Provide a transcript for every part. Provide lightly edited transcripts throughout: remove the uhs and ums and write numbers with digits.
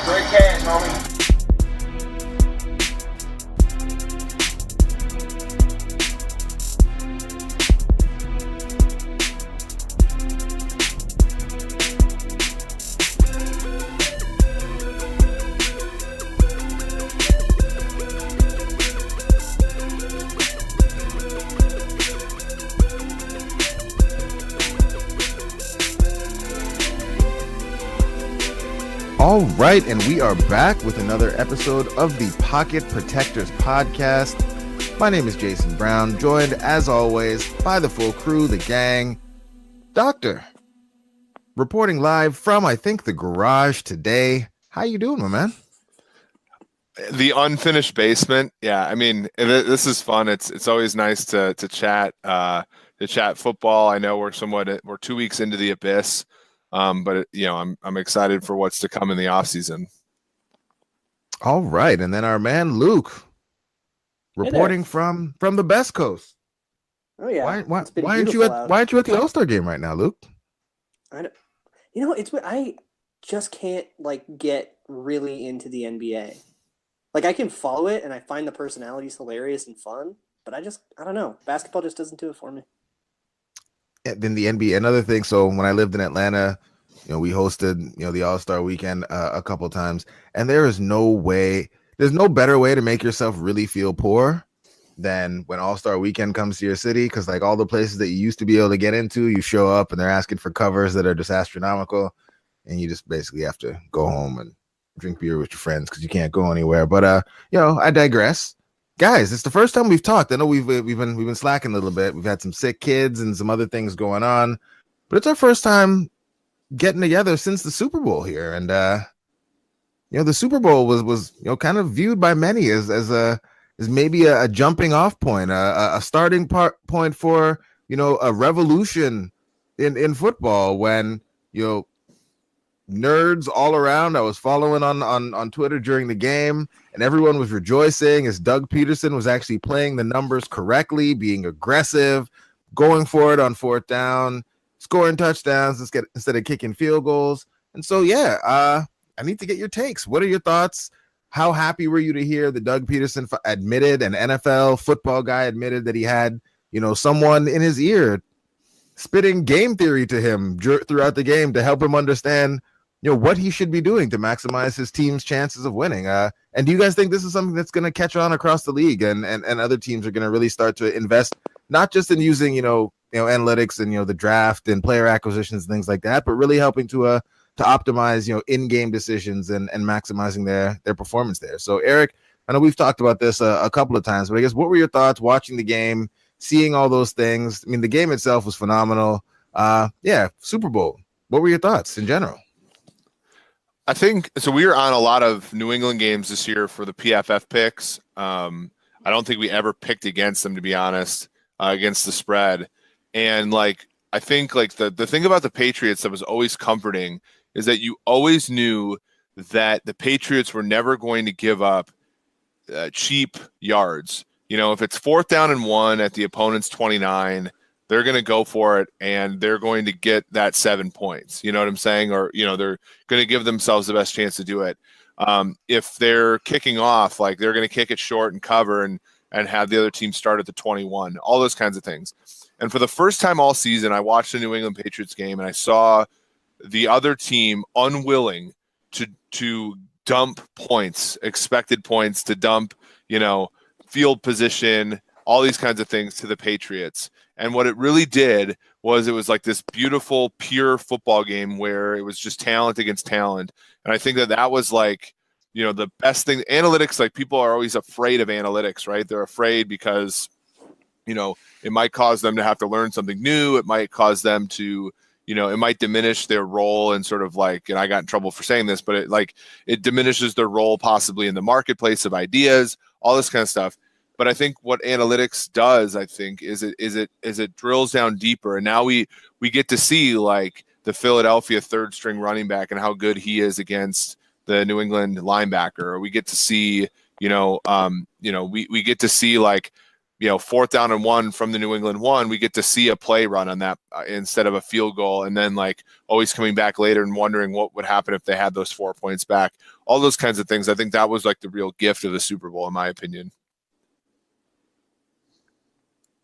Great cash, homie. All right, and we are back with another episode of the Pocket Protectors podcast. My name is Jayson Brown, joined as always by the full crew, the gang. Doctor, reporting live from, I think, the garage today. How you doing, my man? The unfinished basement. Yeah, I mean, this is fun. It's always nice to chat football. I know we're 2 weeks into the abyss. But I'm excited for what's to come in the offseason. All right, and then our man Luke, reporting from the best coast. Oh yeah. Why aren't you at the All-Star game right now, Luke? I just can't get really into the NBA. I can follow it and I find the personalities hilarious and fun, but I don't know. Basketball just doesn't do it for me. Then the NBA, another thing. So when I lived in Atlanta, we hosted, the All-Star weekend a couple times, and there's no better way to make yourself really feel poor than when All-Star weekend comes to your city. Because all the places that you used to be able to get into, you show up and they're asking for covers that are just astronomical, and you just basically have to go home and drink beer with your friends because you can't go anywhere. But I digress. Guys, it's the first time we've talked. I know we've been slacking a little bit. We've had some sick kids and some other things going on, but it's our first time getting together since the Super Bowl here. And the Super Bowl was kind of viewed by many as maybe a jumping off point, a starting point for a revolution in football when nerds all around. I was following on Twitter during the game, and everyone was rejoicing as Doug Peterson was actually playing the numbers correctly, being aggressive, going for it on fourth down, scoring touchdowns instead of kicking field goals. And so, I need to get your takes. What are your thoughts? How happy were you to hear that Doug Peterson admitted, an NFL football guy admitted that he had, someone in his ear spitting game theory to him throughout the game to help him understand what he should be doing to maximize his team's chances of winning. And do you guys think this is something that's going to catch on across the league and other teams are going to really start to invest, not just in using, analytics and, the draft and player acquisitions and things like that, but really helping to optimize, in-game decisions and maximizing their performance there. So Eric, I know we've talked about this a couple of times, but I guess what were your thoughts watching the game, seeing all those things? I mean, the game itself was phenomenal. Super Bowl. What were your thoughts in general? I think so. We were on a lot of New England games this year for the PFF picks. I don't think we ever picked against them, to be honest, against the spread. And I think the thing about the Patriots that was always comforting is that you always knew that the Patriots were never going to give up cheap yards. If it's 4th down and 1 at the opponent's 29, they're going to go for it and they're going to get that 7 points. You know what I'm saying? Or, they're going to give themselves the best chance to do it. If they're kicking off, they're going to kick it short and cover and have the other team start at the 21, all those kinds of things. And for the first time all season, I watched the New England Patriots game and I saw the other team unwilling to dump points, expected points, to dump, field position, all these kinds of things to the Patriots. And what it really did was it was this beautiful, pure football game where it was just talent against talent. And I think that was the best thing. Analytics, people are always afraid of analytics, right? They're afraid because, it might cause them to have to learn something new. It might cause them to, it might diminish their role and sort of and I got in trouble for saying this, but it diminishes their role possibly in the marketplace of ideas, all this kind of stuff. But I think what analytics does, is it drills down deeper. And now we get to see the Philadelphia third string running back and how good he is against the New England linebacker. Or we get to see, we get to see 4th down and 1 from the New England 1, we get to see a play run on that instead of a field goal. And then like always coming back later and wondering what would happen if they had those 4 points back, all those kinds of things. I think that was like the real gift of the Super Bowl, in my opinion.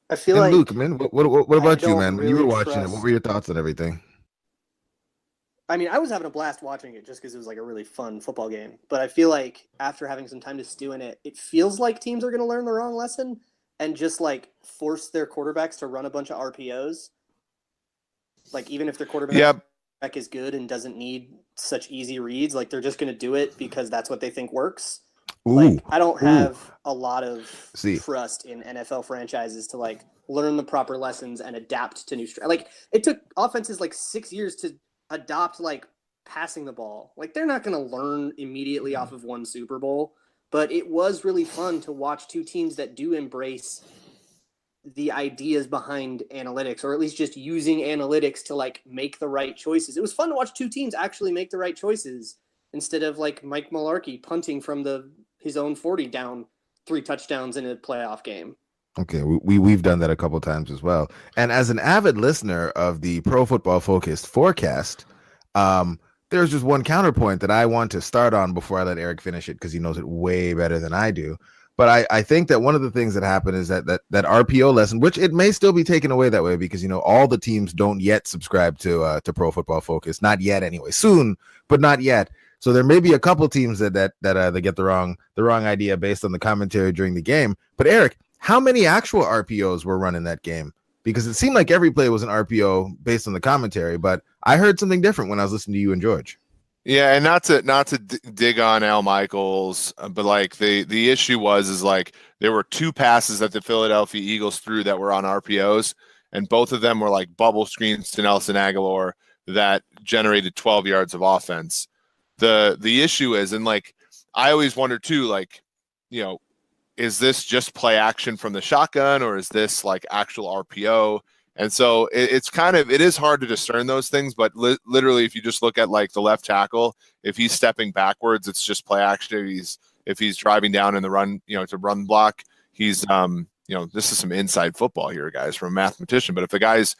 I feel and like Luke, man, what about you, man? really You were watching it. trust- What were your thoughts on everything? I mean, I was having a blast watching it just because it was like a really fun football game. But I feel like after having some time to stew in it, it feels like teams are going to learn the wrong lesson and just like force their quarterbacks to run a bunch of RPOs. Like even if their quarterback is good and doesn't need such easy reads, like they're just going to do it because that's what they think works. Like I don't have a lot of trust in NFL franchises to like learn the proper lessons and adapt to new like it took offenses like 6 years to adopt like passing the ball. Like they're not going to learn immediately off of one Super Bowl, but it was really fun to watch two teams that do embrace the ideas behind analytics, or at least just using analytics to like make the right choices. It was fun to watch two teams actually make the right choices instead of like Mike Mularkey punting from his own 40 down 3 touchdowns in a playoff game. Okay, we've done that a couple times as well. And as an avid listener of the Pro Football Focused forecast, there's just one counterpoint that I want to start on before I let Eric finish it because he knows it way better than I do. But I think that one of the things that happened is that RPO lesson, which it may still be taken away that way because all the teams don't yet subscribe to Pro Football Focus, not yet anyway. Soon, but not yet. So there may be a couple teams that get the wrong idea based on the commentary during the game. But Eric, how many actual RPOs were run in that game? Because it seemed like every play was an RPO based on the commentary, but I heard something different when I was listening to you and George. Yeah, and not to dig on Al Michaels, but like the issue was like there were 2 passes that the Philadelphia Eagles threw that were on RPOs, and both of them were like bubble screens to Nelson Aguilar that generated 12 yards of offense. The issue is, and like I always wonder too, like is this just play action from the shotgun or is this like actual RPO? And so it is hard to discern those things, but literally if you just look at like the left tackle, if he's stepping backwards, it's just play action. If he's driving down in the run, to run block, he's this is some inside football here, guys, from a mathematician. But if a guy's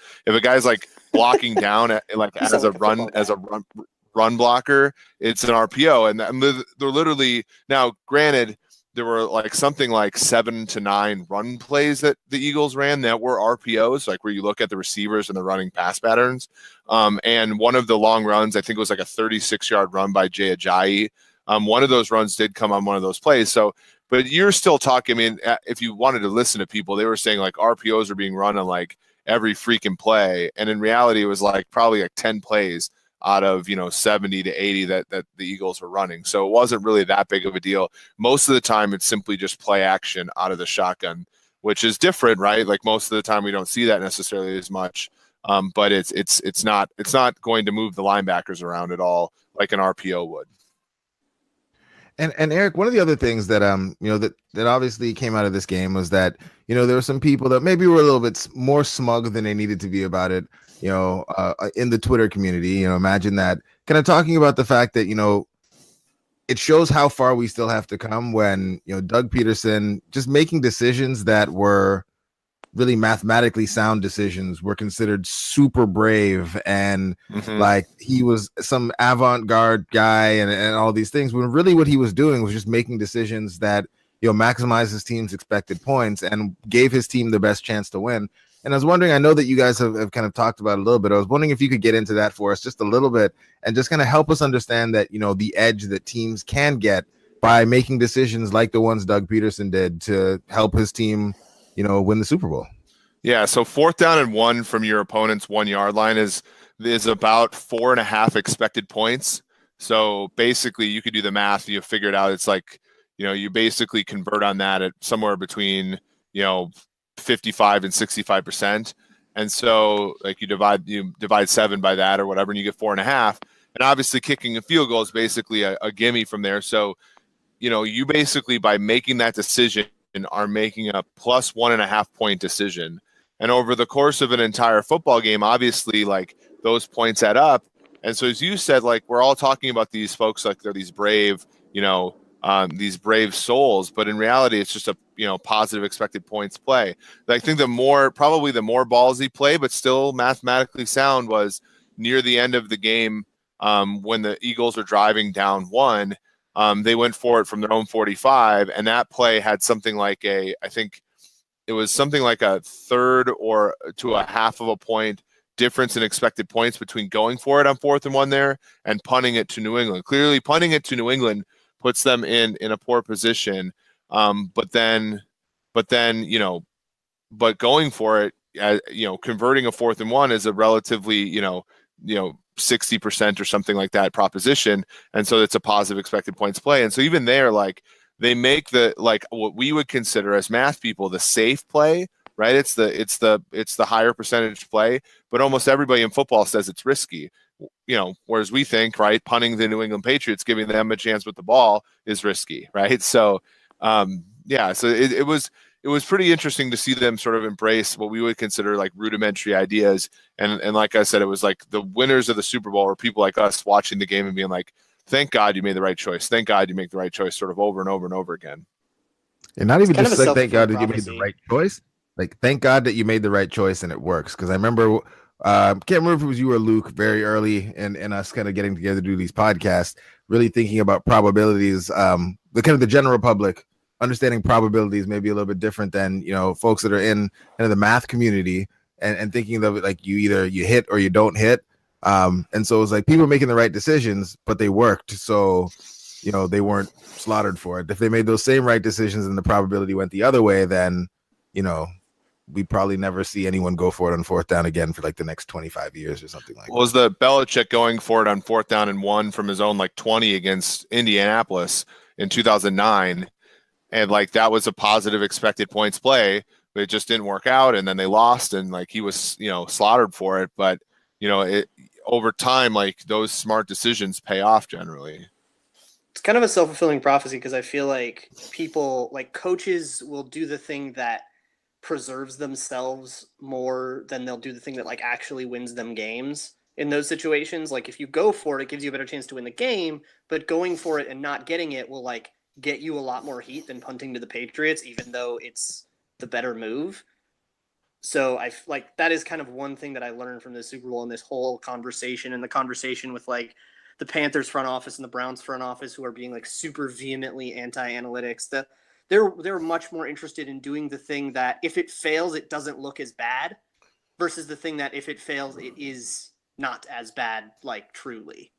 like blocking down as a run blocker, it's an RPO. And they're literally, now granted, there were like something like 7 to 9 run plays that the Eagles ran that were RPOs, like where you look at the receivers and the running pass patterns. And one of the long runs, I think it was like a 36-yard run by Jay Ajayi. One of those runs did come on one of those plays. So, but you're still talking, I mean, if you wanted to listen to people, they were saying like RPOs are being run on like every freaking play. And in reality, it was like probably like 10 plays out of 70 to 80 that the Eagles were running. So it wasn't really that big of a deal. Most of the time it's simply just play action out of the shotgun, which is different, right? Like most of the time we don't see that necessarily as much. But it's not going to move the linebackers around at all like an RPO would. And Eric, one of the other things that that obviously came out of this game was that there were some people that maybe were a little bit more smug than they needed to be about it. In the Twitter community, imagine that, kind of talking about the fact that, it shows how far we still have to come when, Doug Peterson just making decisions that were really mathematically sound decisions were considered super brave and like he was some avant-garde guy and all these things, when really what he was doing was just making decisions that, maximize his team's expected points and gave his team the best chance to win. And I was wondering, I know that you guys have kind of talked about it a little bit. I was wondering if you could get into that for us just a little bit and just kind of help us understand that, the edge that teams can get by making decisions like the ones Doug Peterson did to help his team, win the Super Bowl. Yeah. So 4th down and 1 from your opponent's 1 yard line is about 4.5 expected points. So basically you could do the math. You figure it out. It's like, you basically convert on that at somewhere between, 55 and 65%. And so like you divide 7 by that or whatever, and you get 4.5. And obviously kicking a field goal is basically a gimme from there. So, you basically, by making that decision, are making a plus 1.5 point decision. And over the course of an entire football game, obviously like those points add up. And so as you said, like we're all talking about these folks, like they're these brave, these brave souls, but in reality, it's just a positive expected points play. I think probably the more ballsy play, but still mathematically sound, was near the end of the game when the Eagles are driving down 1. They went for it from their own 45, and that play had something like I think it was something like a third or to a half of a point difference in expected points between going for it on 4th and 1 there and punting it to New England. Clearly, punting it to New England puts them in a poor position. But going for it, converting a 4th and 1 is a relatively, 60% or something like that proposition. And so it's a positive expected points play. And so even there, they make what we would consider as math people, the safe play, right? It's the higher percentage play, but almost everybody in football says it's risky. Whereas we think, right, punting the New England Patriots, giving them a chance with the ball is risky, right? So, so it was pretty interesting to see them sort of embrace what we would consider like rudimentary ideas. And like I said, it was like the winners of the Super Bowl were people like us watching the game and being like, thank God you made the right choice. Thank God you make the right choise, sort of over and over and over again. And not even just like, thank God that you made the right choice. Like, thank God that you made the right choice and it works. Because I remember, can't remember if it was you or Luke very early in us kind of getting together to do these podcasts, really thinking about probabilities. The general public understanding probabilities may be a little bit different than, folks that are in the math community and thinking of it like you hit or you don't hit. And so it was like people making the right decisions, but they worked. So, they weren't slaughtered for it. If they made those same right decisions and the probability went the other way, then, we probably never see anyone go for it on 4th down again for like the next 25 years or something like that. Was the Belichick going for it on 4th down and 1 from his own 20 against Indianapolis in 2009? And that was a positive expected points play, but it just didn't work out. And then they lost and he was, slaughtered for it. But, over time, those smart decisions pay off generally. It's kind of a self-fulfilling prophecy because I feel like people, coaches will do the thing that preserves themselves more than they'll do the thing that actually wins them games in those situations. If you go for it, it gives you a better chance to win the game, but going for it and not getting it will get you a lot more heat than punting to the Patriots, even though it's the better move. So that is kind of one thing that I learned from the Super Bowl and this whole conversation, and the conversation with the Panthers front office and the Browns front office, who are being super vehemently anti-analytics. They're much more interested in doing the thing that if it fails, it doesn't look as bad, versus the thing that if it fails, it is not as bad, truly.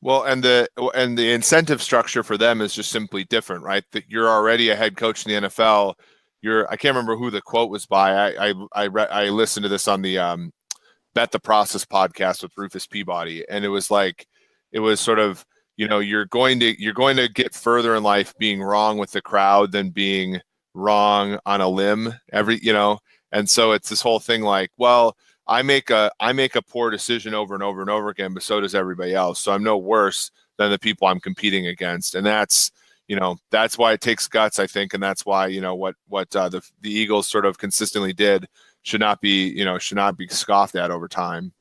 Well, and the incentive structure for them is just simply different, right? That you're already a head coach in the NFL. I can't remember who the quote was by. I listened to this on the Bet the Process podcast with Rufus Peabody, and it was sort of, you're going to get further in life being wrong with the crowd than being wrong on a limb and so it's this whole thing well, I make a poor decision over and over and over again, but so does everybody else. So I'm no worse than the people I'm competing against. And that's why it takes guts, I think. And that's why, what the Eagles sort of consistently did should not be scoffed at over time.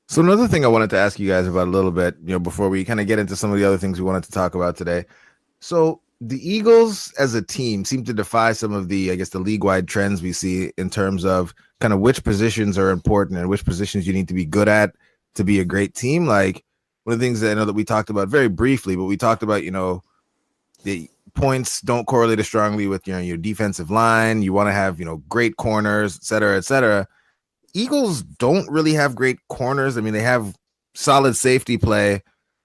So another thing I wanted to ask you guys about a little bit, before we kind of get into some of the other things we wanted to talk about today. So the Eagles as a team seem to defy some of the, the league-wide trends we see in terms of kind of which positions are important and which positions you need to be good at to be a great team. One of the things that I know that we talked about very briefly, but we talked about, the points don't correlate as strongly with, your defensive line. You want to have, great corners, et cetera, et cetera. Eagles don't really have great corners. I mean, they have solid safety play.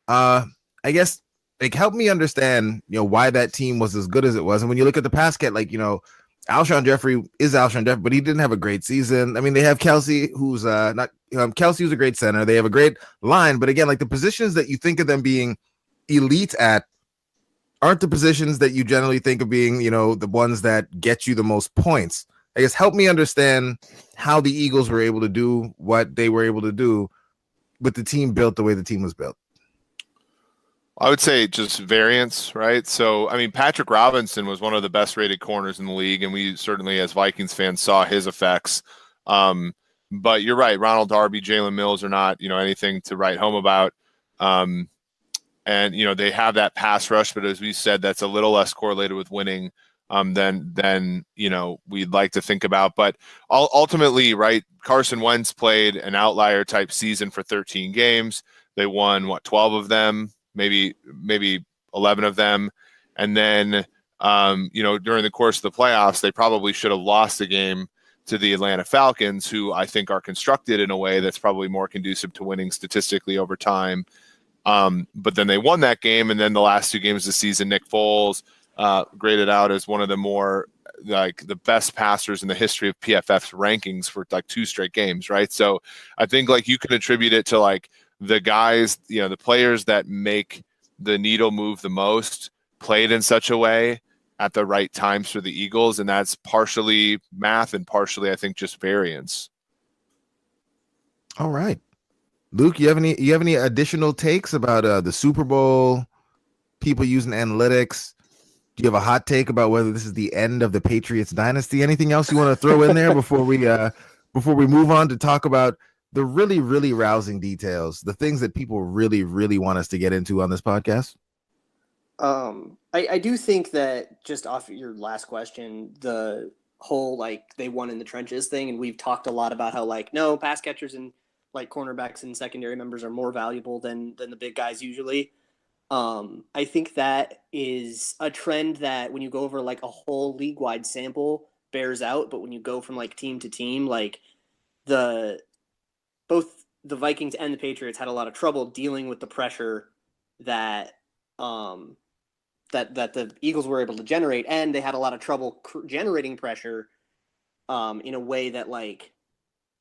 Help me understand, why that team was as good as it was. And when you look at the pass cat, Alshon Jeffrey is Alshon Jeffrey, but he didn't have a great season. I mean, they have Kelsey, who's Kelsey, who's a great center. They have a great line, but again, the positions that you think of them being elite at aren't the positions that you generally think of being, the ones that get you the most points. Help me understand how the Eagles were able to do what they were able to do with the team built the way the team was built. I would say just variance, right? So, I mean, Patrick Robinson was one of the best rated corners in the league, and we certainly, as Vikings fans, saw his effects. But you're right, Ronald Darby, Jalen Mills are not, anything to write home about. And, they have that pass rush, but as we said, that's a little less correlated with winning than we'd like to think about. But ultimately, right, Carson Wentz played an outlier type season for 13 games. They won 12 of them, maybe 11 of them, and then during the course of the playoffs, they probably should have lost the game to the Atlanta Falcons, who I think are constructed in a way that's probably more conducive to winning statistically over time. But then they won that game, and then the last 2 games of the season, Nick Foles graded out as one of the more the best passers in the history of PFF's rankings for 2 straight games, right? So I think you can attribute it to the guys, the players that make the needle move the most played in such a way at the right times for the Eagles, and that's partially math and partially, I think, just variance. All right, Luke, you have any additional takes about the Super Bowl? People using analytics. Do you have a hot take about whether this is the end of the Patriots dynasty? Anything else you want to throw in there before we move on to talk about the really, really rousing details, the things that people really, really want us to get into on this podcast? I do think that, just off your last question, the whole they won in the trenches thing, and we've talked a lot about how no, pass catchers and cornerbacks and secondary members are more valuable than the big guys usually. I think that is a trend that when you go over a whole league-wide sample bears out, but when you go from team to team, both the Vikings and the Patriots had a lot of trouble dealing with the pressure that that the Eagles were able to generate, and they had a lot of trouble generating pressure in a way that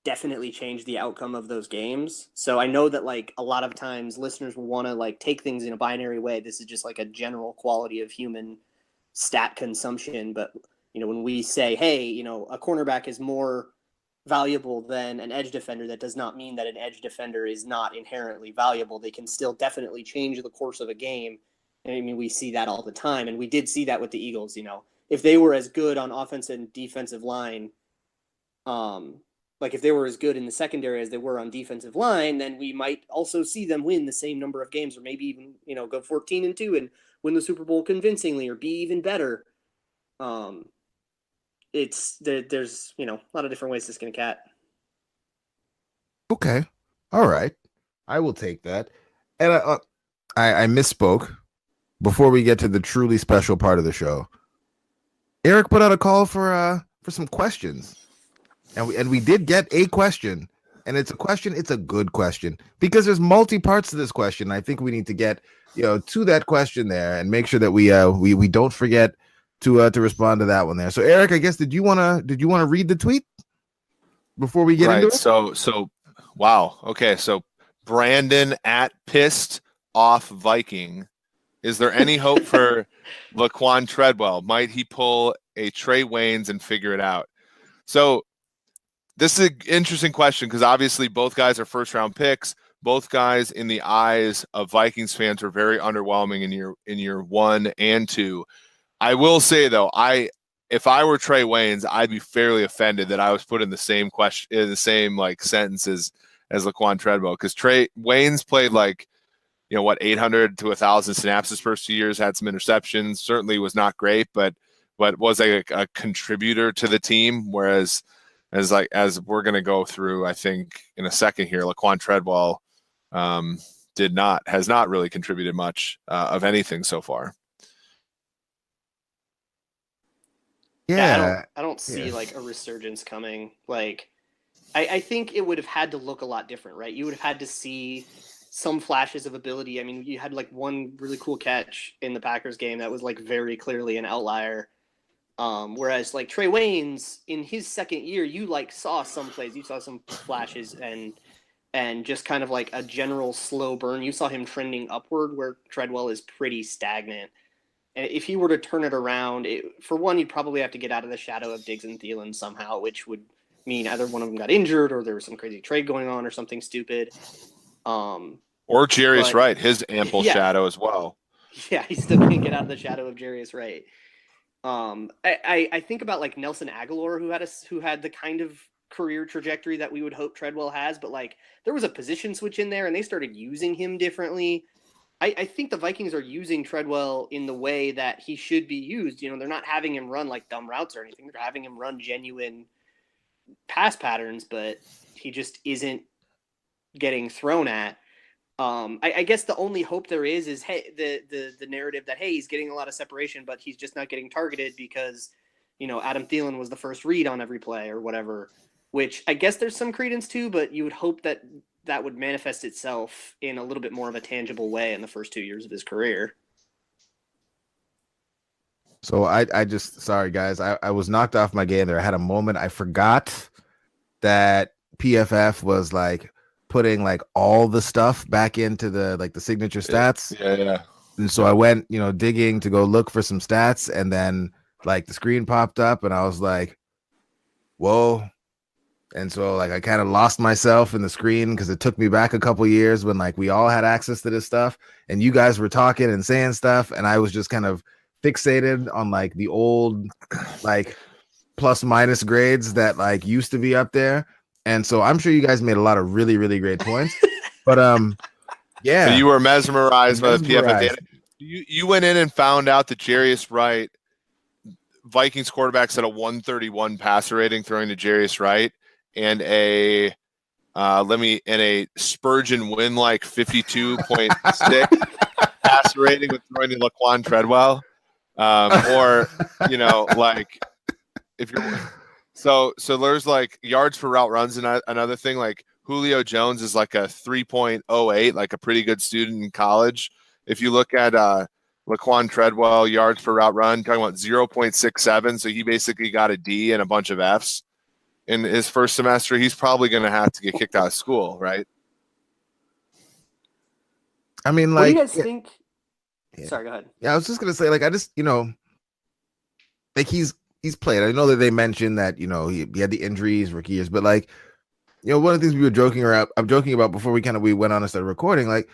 definitely changed the outcome of those games. So I know that a lot of times listeners will want to take things in a binary way. This is just a general quality of human stat consumption. But when we say, hey, a cornerback is more valuable than an edge defender, that does not mean that an edge defender is not inherently valuable. They can still definitely change the course of a game. I mean, we see that all the time, and we did see that with the Eagles. If they were as good on offensive and defensive line, if they were as good in the secondary as they were on defensive line, then we might also see them win the same number of games, or maybe even go 14-2 and win the Super Bowl convincingly, or be even better. There's a lot of different ways to skin a cat. Okay, all right, I will take that. And I misspoke. Before we get to the truly special part of the show, Eric put out a call for some questions, and we did get a question, and it's a good question, because there's multi parts to this question. I think we need to get to that question there and make sure that we don't forget to respond to that one there. So Eric, I guess did you want to read the tweet before we get into it? So wow. Okay, so Brandon at Pissed Off Viking. Is there any hope for Laquon Treadwell? Might he pull a Trey Waynes and figure it out? So this is an interesting question, because obviously both guys are first-round picks. Both guys, in the eyes of Vikings fans, are very underwhelming in year 1 and 2. I will say though, if I were Trey Waynes, I'd be fairly offended that I was put in the same question, in the same sentences as Laquon Treadwell, because Trey Waynes played 800 to 1,000 snaps his first 2 years, had some interceptions, certainly was not great, but was a contributor to the team. Whereas as we're going to go through, I think in a second here, Laquon Treadwell has not really contributed much of anything so far. Yeah, I don't see a resurgence coming. I think it would have had to look a lot different, right? You would have had to see some flashes of ability. I mean, you had one really cool catch in the Packers game that was very clearly an outlier. Whereas Trey Waynes in his second year, you saw some plays, you saw some flashes and just kind of a general slow burn. You saw him trending upward, where Treadwell is pretty stagnant. And if he were to turn it around, for one, you'd probably have to get out of the shadow of Diggs and Thielen somehow, which would mean either one of them got injured or there was some crazy trade going on or something stupid. Or Jarius Wright, his ample shadow as well. Yeah, he still can't get out of the shadow of Jarius Wright. I think about Nelson Aguilar, who had the kind of career trajectory that we would hope Treadwell has, but there was a position switch in there and they started using him differently. I think the Vikings are using Treadwell in the way that he should be used. You know, they're not having him run like dumb routes or anything. They're having him run genuine pass patterns, but he just isn't getting thrown at. I guess the only hope there is hey, the narrative that, hey, he's getting a lot of separation, but he's just not getting targeted because, you know, Adam Thielen was the first read on every play or whatever, which I guess there's some credence to, but you would hope that that would manifest itself in a little bit more of a tangible way in the first 2 years of his career. So I just, sorry guys, I was knocked off my game there. I had a moment. I forgot that PFF was like putting like all the stuff back into the like the signature stats. Yeah. And so I went, you know, digging to go look for some stats, and then like the screen popped up and I was like, whoa. And so like I kind of lost myself in the screen because it took me back a couple years when like we all had access to this stuff and you guys were talking and saying stuff, and I was just kind of fixated on like the old like plus minus grades that like used to be up there. And so I'm sure you guys made a lot of really, really great points. But yeah. So you were mesmerized by the PFF data. You went in and found out that Jarius Wright, Vikings quarterbacks had a 131 passer rating throwing to Jarius Wright, and a Spurgeon win like 52.6 passer rating with throwing to Laquon Treadwell. Or, you know, like if you're so there's like yards per route runs, and another thing, like Julio Jones is like a 3.08, like a pretty good student in college. If you look at Laquon Treadwell yards per route run, talking about 0.67, so he basically got a D and a bunch of Fs in his first semester. He's probably going to have to get kicked out of school, right? I mean, like, what do you guys think? Yeah. Sorry, go ahead. Yeah, I was just gonna say, like, I just, you know, like he's played. I know that they mentioned that, you know, he had the injuries, rookie years, but like, you know, one of the things we were joking about before we went on and started recording, like,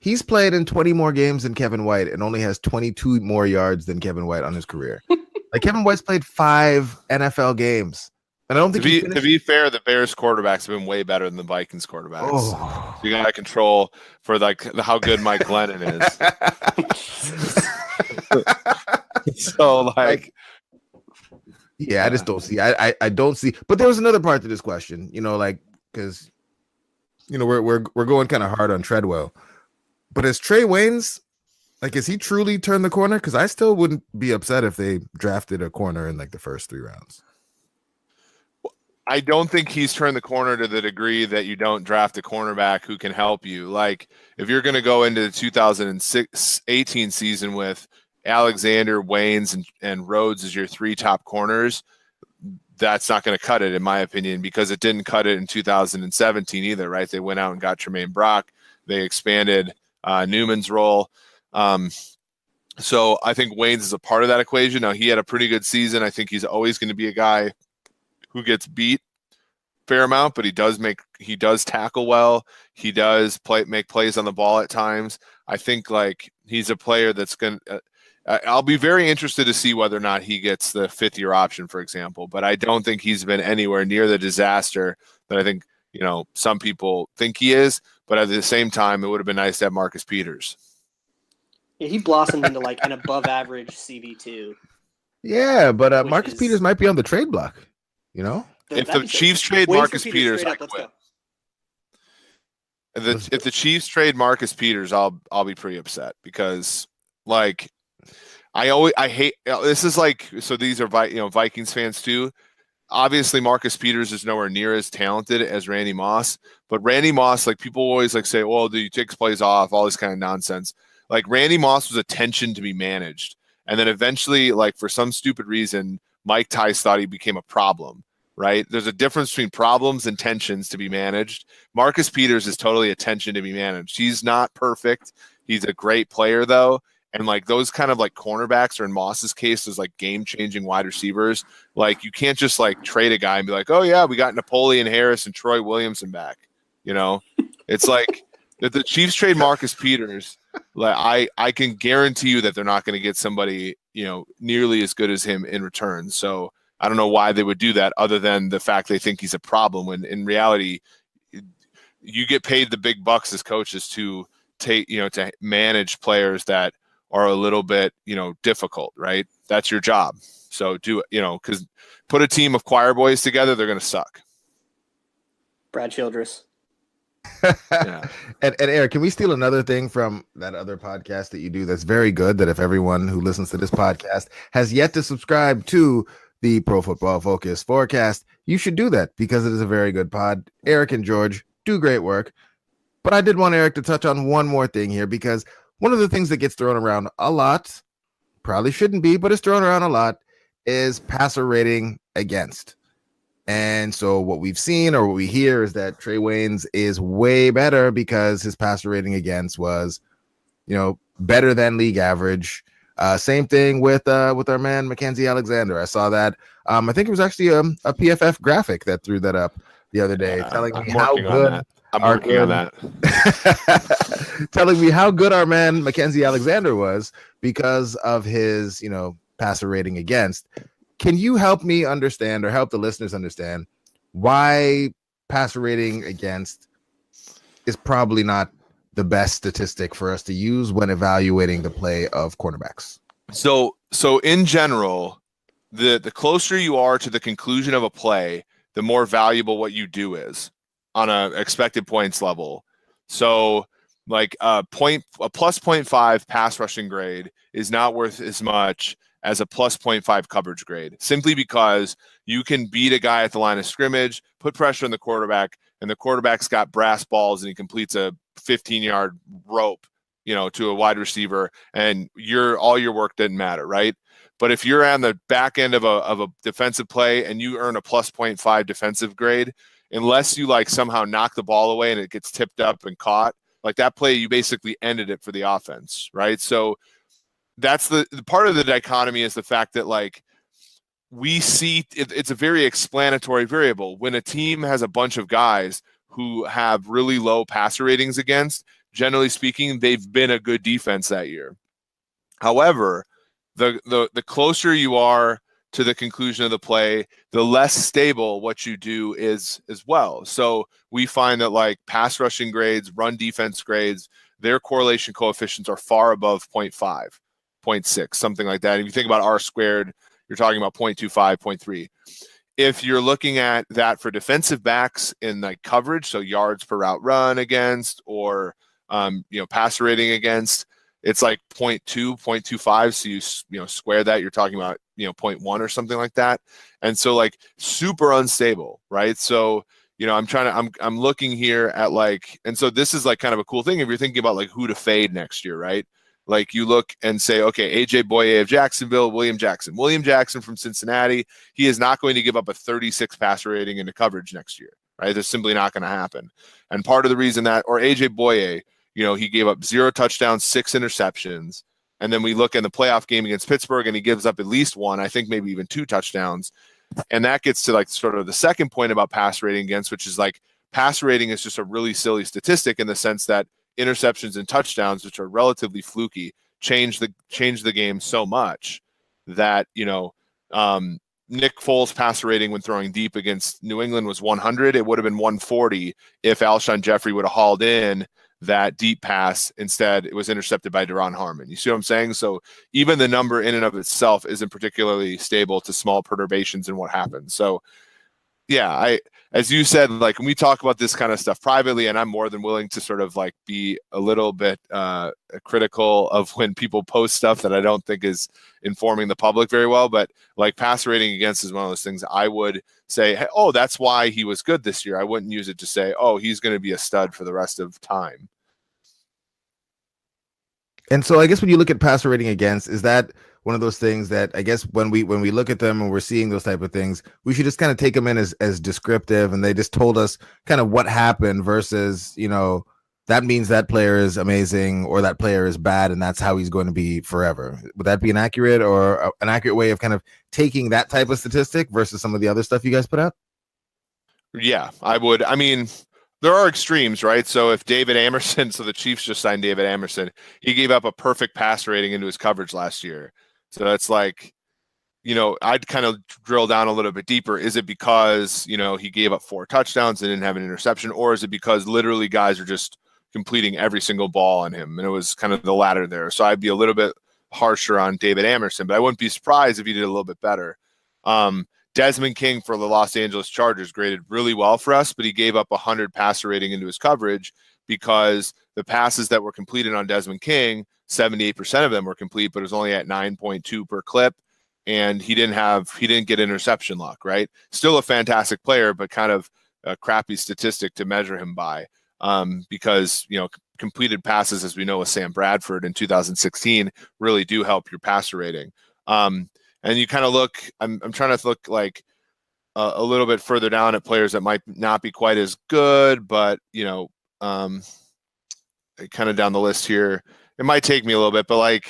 he's played in 20 more games than Kevin White and only has 22 more yards than Kevin White on his career. Like, Kevin White's played 5 NFL games. And I don't think to be fair, the Bears quarterbacks have been way better than the Vikings quarterbacks. Oh. So you got to control for like how good Mike Glennon is. So like, yeah, I just don't see. I don't see. But there was another part to this question, you know, like, because, you know, we're going kind of hard on Treadwell, but is Trey Waynes, like, is he truly turned the corner? Because I still wouldn't be upset if they drafted a corner in like the first 3 rounds. I don't think he's turned the corner to the degree that you don't draft a cornerback who can help you. Like, if you're going to go into the 2018 season with Alexander, Waynes, and Rhodes as your 3 top corners, that's not going to cut it, in my opinion, because it didn't cut it in 2017 either, right? They went out and got Tremaine Brock. They expanded Newman's role. So I think Waynes is a part of that equation. Now, he had a pretty good season. I think he's always going to be a guy who gets beat fair amount, but he does tackle well. He does make plays on the ball at times. I think like he's a player that's going to, I'll be very interested to see whether or not he gets the 5th-year option, for example, but I don't think he's been anywhere near the disaster that I think, you know, some people think he is, but at the same time, it would have been nice to have Marcus Peters. Yeah, he blossomed into like an above average CB2. Yeah, but Marcus Peters might be on the trade block. You know, if the Chiefs trade Marcus Peters, I quit. If the Chiefs trade Marcus Peters, I'll be pretty upset because, like, I hate this is like, so these are Vikings fans too. Obviously, Marcus Peters is nowhere near as talented as Randy Moss, but Randy Moss, like, people always like say, "Well, do you take plays off?" All this kind of nonsense. Like, Randy Moss was attention to be managed, and then eventually, like, for some stupid reason, Mike Tice thought he became a problem, right? There's a difference between problems and tensions to be managed. Marcus Peters is totally attention to be managed. He's not perfect. He's a great player, though. And like those kind of like cornerbacks, or in Moss's case, those like game-changing wide receivers, like you can't just like trade a guy and be like, oh yeah, we got Napoleon Harris and Troy Williamson back. You know, it's like if the Chiefs trade Marcus Peters, like I can guarantee you that they're not going to get somebody, you know, nearly as good as him in return. So I don't know why they would do that, other than the fact they think he's a problem, when in reality, you get paid the big bucks as coaches to to manage players that are a little bit, difficult, right? That's your job. So because put a team of choir boys together, they're going to suck. Brad Childress. Yeah. And Eric, can we steal another thing from that other podcast that you do that's very good, that if everyone who listens to this podcast has yet to subscribe to the Pro Football Focus Forecast, you should do that because it is a very good pod. Eric and George do great work. But I did want Eric to touch on one more thing here, because one of the things that gets thrown around a lot, probably shouldn't be, but it's thrown around a lot, is passer rating against. And so what we've seen or what we hear is that Trey Waynes is way better because his passer rating against was, better than league average. Same thing with our man Mackenzie Alexander. I saw that. I think it was actually a PFF graphic that threw that up the other day, telling me how good. I'm working on that. Telling me how good our man Mackenzie Alexander was because of his, passer rating against. Can you help me understand, or help the listeners understand, why passer rating against is probably not the best statistic for us to use when evaluating the play of quarterbacks? So in general, the closer you are to the conclusion of a play, the more valuable what you do is on a expected points level. So like a plus 0.5 pass rushing grade is not worth as much as a plus 0.5 coverage grade, simply because you can beat a guy at the line of scrimmage, put pressure on the quarterback, and the quarterback's got brass balls and he completes a 15-yard rope, to a wide receiver, and all your work didn't matter, right? But if you're on the back end of a defensive play and you earn a plus 0.5 defensive grade, unless you somehow knock the ball away and it gets tipped up and caught, that play, you basically ended it for the offense, right? So that's the part of the dichotomy, is the fact that we see it's a very explanatory variable. When a team has a bunch of guys who have really low passer ratings against, generally speaking, they've been a good defense that year. However, the closer you are to the conclusion of the play, the less stable what you do is as well. So we find that pass rushing grades, run defense grades, their correlation coefficients are far above 0.5. 0.6, something like that. If you think about R squared, you're talking about 0.25, 0.3. If you're looking at that for defensive backs in coverage, so yards per route run against, or passer rating against, it's 0.2, 0.25. So you square that, you're talking about 0.1 or something like that. And so super unstable, right? So I'm looking here at and so this is kind of a cool thing if you're thinking about who to fade next year, right? You look and say, okay, AJ Boye of Jacksonville, William Jackson from Cincinnati, he is not going to give up a 36 passer rating into coverage next year, right? That's simply not going to happen. And part of the reason or AJ Boye, he gave up 0 touchdowns, 6 interceptions. And then we look in the playoff game against Pittsburgh and he gives up at least 1, I think maybe even 2 touchdowns. And that gets to sort of the second point about pass rating against, which is pass rating is just a really silly statistic in the sense that interceptions and touchdowns, which are relatively fluky, change the game so much that Nick Foles' passer rating when throwing deep against New England was 100. It would have been 140 if Alshon Jeffrey would have hauled in that deep pass. Instead, it was intercepted by Deron Harmon. You see what I'm saying? So even the number in and of itself isn't particularly stable to small perturbations in what happens. So yeah, as you said, when we talk about this kind of stuff privately, and I'm more than willing to sort of be a little bit critical of when people post stuff that I don't think is informing the public very well, but passer rating against is one of those things I would say, hey, oh, that's why he was good this year. I wouldn't use it to say, oh, he's going to be a stud for the rest of time. And so I guess when you look at passer rating against, is that one of those things that I guess when we look at them and we're seeing those type of things, we should just kind of take them in as descriptive, and they just told us kind of what happened versus, that means that player is amazing or that player is bad and that's how he's going to be forever. Would that be an accurate way of kind of taking that type of statistic versus some of the other stuff you guys put out? Yeah, I would. I mean, there are extremes, right? So if David Amerson, so the Chiefs just signed David Amerson, he gave up a perfect pass rating into his coverage last year. So that's I'd kind of drill down a little bit deeper. Is it because, he gave up 4 touchdowns and didn't have an interception, or is it because literally guys are just completing every single ball on him, and it was kind of the latter there. So I'd be a little bit harsher on David Amerson, but I wouldn't be surprised if he did a little bit better. Desmond King for the Los Angeles Chargers graded really well for us, but he gave up 100 passer rating into his coverage because the passes that were completed on Desmond King, 78% of them were complete, but it was only at 9.2 per clip. And he didn't get interception luck, right? Still a fantastic player, but kind of a crappy statistic to measure him by, because, completed passes, as we know with Sam Bradford in 2016, really do help your passer rating. And you kind of look, I'm trying to look like a little bit further down at players that might not be quite as good, but, kind of down the list here. It might take me a little bit, but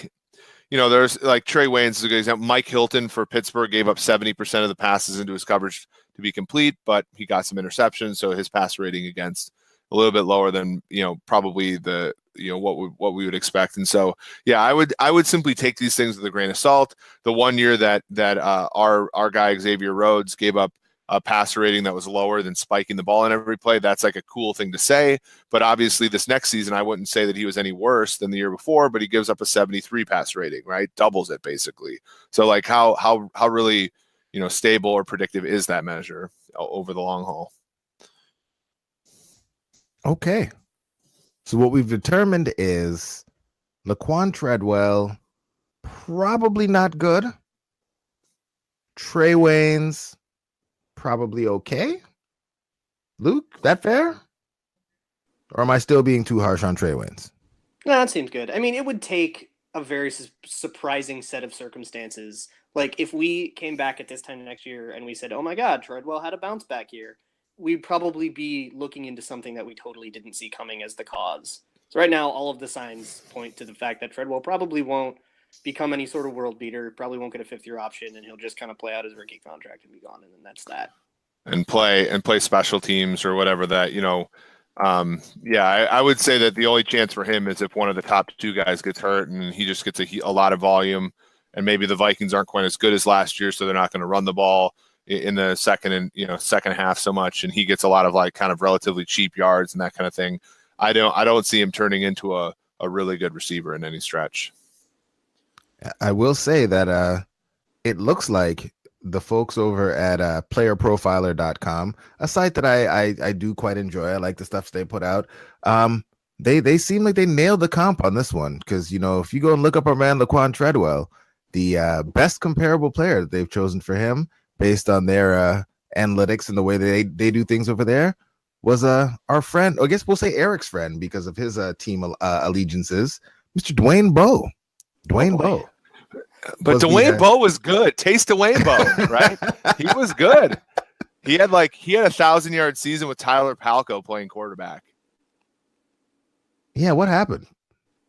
there's like Trey Waynes is a good example. Mike Hilton for Pittsburgh gave up 70% of the passes into his coverage to be complete, but he got some interceptions, so his pass rating against a little bit lower than probably the what we would expect. And so I would simply take these things with a grain of salt. The one year that our guy Xavier Rhodes gave up a passer rating that was lower than spiking the ball in every play, that's like a cool thing to say. But obviously this next season, I wouldn't say that he was any worse than the year before, but he gives up a 73 pass rating, right? Doubles it basically. So like how really, stable or predictive is that measure over the long haul? Okay. So what we've determined is Laquon Treadwell, probably not good. Trey Waynes, probably okay. Luke, that fair? Or am I still being too harsh on Trey Waynes? No, that seems good. I mean, it would take a very surprising set of circumstances. Like if we came back at this time next year and we said, oh my God, Treadwell had a bounce back year, we'd probably be looking into something that we totally didn't see coming as the cause. So right now, all of the signs point to the fact that Treadwell probably won't become any sort of world beater, probably won't get a fifth-year option, and he'll just kind of play out his rookie contract and be gone, and then that's that. And play special teams or whatever that, I would say that the only chance for him is if one of the top two guys gets hurt and he just gets a lot of volume, and maybe the Vikings aren't quite as good as last year, so they're not going to run the ball in the second half so much, and he gets a lot of like kind of relatively cheap yards and that kind of thing. I don't see him turning into a really good receiver in any stretch. I will say that it looks like the folks over at playerprofiler.com, a site that I do quite enjoy. I like the stuff they put out. They seem like they nailed the comp on this one, because if you go and look up our man Laquon Treadwell, the best comparable player that they've chosen for him based on their analytics and the way they do things over there was our friend, or I guess we'll say Eric's friend because of his team allegiances, Mr. Dwayne Bowe. Dwayne Bowe. But Dwayne Bowe was good. Taste Dwayne Bowe, right? He was good. He had a 1,000-yard season with Tyler Palko playing quarterback. Yeah, what happened?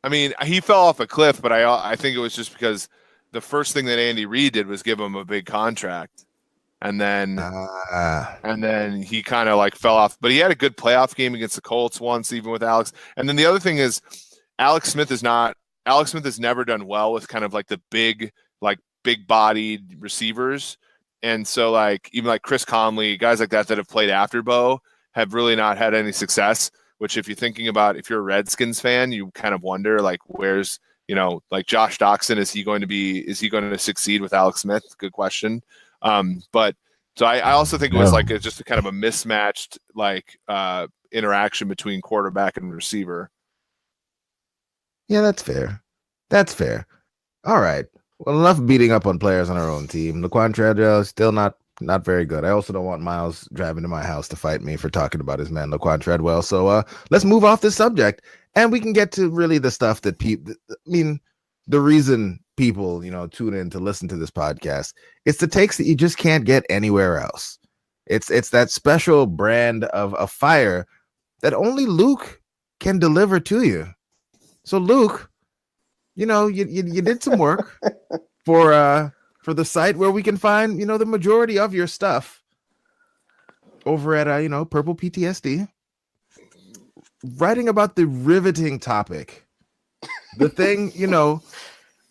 I mean, he fell off a cliff, but I think it was just because the first thing that Andy Reid did was give him a big contract. And then he kind of fell off, but he had a good playoff game against the Colts once, even with Alex. And then the other thing is Alex Smith has never done well with kind of the big bodied receivers. And so even Chris Conley, guys like that have played after Bo have really not had any success, which if you're thinking about, if you're a Redskins fan, you kind of wonder where's, Josh Doxson, is he going to succeed with Alex Smith? Good question. But so I also think it was just a kind of a mismatched interaction between quarterback and receiver. Yeah, that's fair. That's fair. All right. Well, enough beating up on players on our own team. Laquon Treadwell is still not very good. I also don't want Miles driving to my house to fight me for talking about his man Laquon Treadwell. So let's move off this subject and we can get to really the stuff that people. I mean, the reason people tune in to listen to this podcast, it's the takes that you just can't get anywhere else. It's that special brand of a fire that only Luke can deliver to you. So Luke, you did some work for the site where we can find the majority of your stuff over at Purple PTSD, writing about the riveting topic, the thing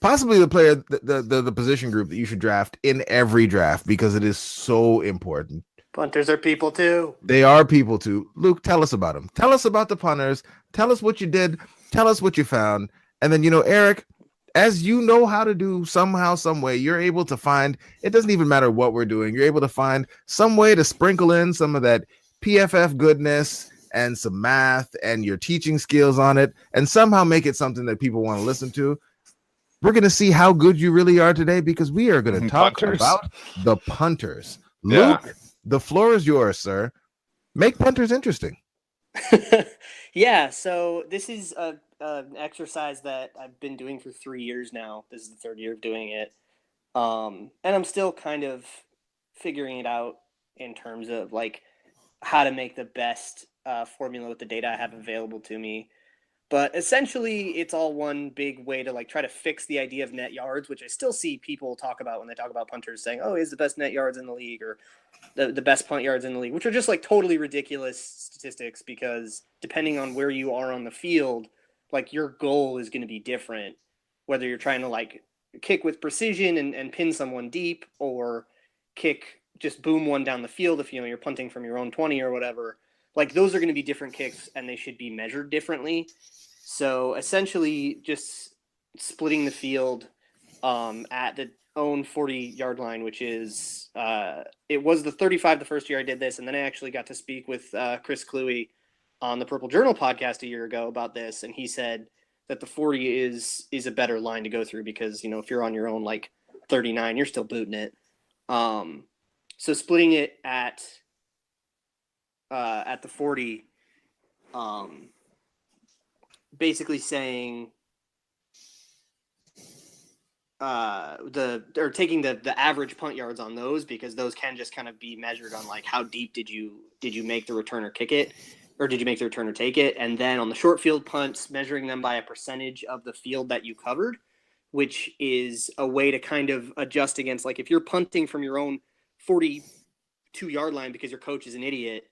possibly the player, the position group that you should draft in every draft because it is so important. Punters are people too. They are people too. Luke, tell us about them. Tell us about the punters. Tell us what you did. Tell us what you found. And then, Eric, as you know how to do somehow, some way, you're able to find, it doesn't even matter what we're doing. You're able to find some way to sprinkle in some of that PFF goodness and some math and your teaching skills on it and somehow make it something that people want to listen to. We're going to see how good you really are today because we are going to talk about the punters. Yeah. Luke, the floor is yours, sir. Make punters interesting. Yeah, so this is an exercise that I've been doing for 3 years now. This is the third year of doing it. And I'm still kind of figuring it out in terms of like how to make the best formula with the data I have available to me. But essentially, it's all one big way to like try to fix the idea of net yards, which I still see people talk about when they talk about punters saying, oh, he's the best net yards in the league or the best punt yards in the league, which are just like totally ridiculous statistics because depending on where you are on the field, like your goal is going to be different, whether you're trying to like kick with precision and pin someone deep or kick just boom one down the field if you're punting from your own 20 or whatever. Like those are going to be different kicks and they should be measured differently. So essentially just splitting the field at the own 40-yard line, which is it was the 35 the first year I did this. And then I actually got to speak with Chris Cluey on the Purple Journal podcast a year ago about this. And he said that the 40 is a better line to go through because, if you're on your own like 39, you're still booting it. So splitting it at the 40, basically saying taking the average punt yards on those because those can just kind of be measured on like how deep did you make the return or kick it, or did you make the return or take it, and then on the short field punts measuring them by a percentage of the field that you covered, which is a way to kind of adjust against like if you're punting from your own 42-yard line because your coach is an idiot,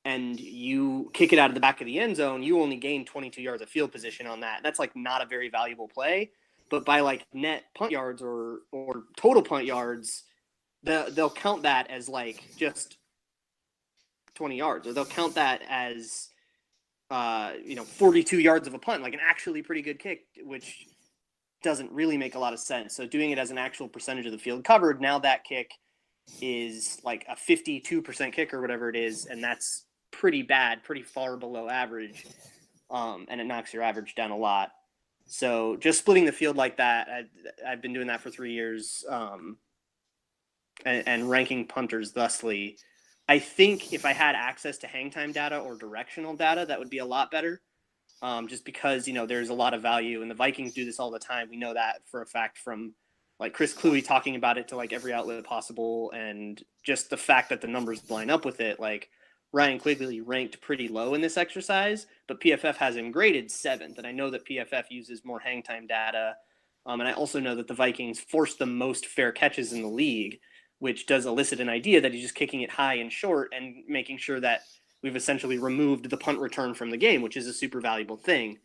and you kick it out of the back of the end zone, you only gain 22 yards of field position on that. That's like not a very valuable play. But by like net punt yards or total punt yards, they'll count that as like just 20 yards, or they'll count that as 42 yards of a punt, like an actually pretty good kick, which doesn't really make a lot of sense. So doing it as an actual percentage of the field covered, now that kick is like a 52% kick or whatever it is, and that's pretty bad, pretty far below average, and it knocks your average down a lot. So just splitting the field like that, I've been doing that for 3 years, and ranking punters thusly. I think if I had access to hang time data or directional data, that would be a lot better, just because there's a lot of value, and the Vikings do this all the time. We know that for a fact from like Chris Cluey talking about it to like every outlet possible, and just the fact that the numbers line up with it. Like Ryan Quigley ranked pretty low in this exercise, but PFF has him graded 7th. And I know that PFF uses more hang time data. And I also know that the Vikings force the most fair catches in the league, which does elicit an idea that he's just kicking it high and short and making sure that we've essentially removed the punt return from the game, which is a super valuable thing.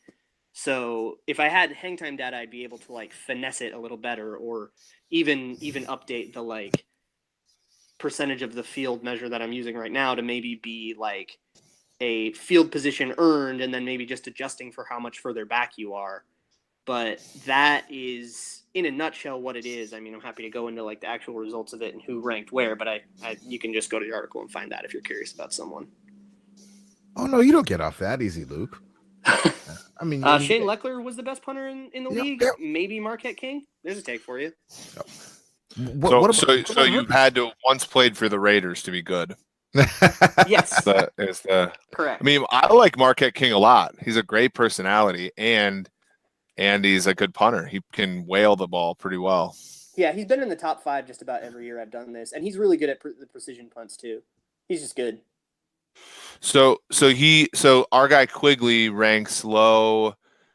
So if I had hang time data, I'd be able to like finesse it a little better, or even update the like percentage of the field measure that I'm using right now to maybe be like a field position earned, and then maybe just adjusting for how much further back you are. But that is in a nutshell what it is. I mean, I'm happy to go into like the actual results of it and who ranked where, but you can just go to the article and find that if you're curious about someone. Oh no, you don't get off that easy, Luke. I mean, Shane Leckler was the best punter in the league. Yep. Maybe Marquette King. There's a take for you. Yep. So you had to once played for the Raiders to be good. Yes, correct. I mean, I like Marquette King a lot. He's a great personality, and he's a good punter. He can whale the ball pretty well. Yeah, he's been in the top 5 just about every year I've done this, and he's really good at the precision punts too. He's just good. So our guy Quigley ranks low,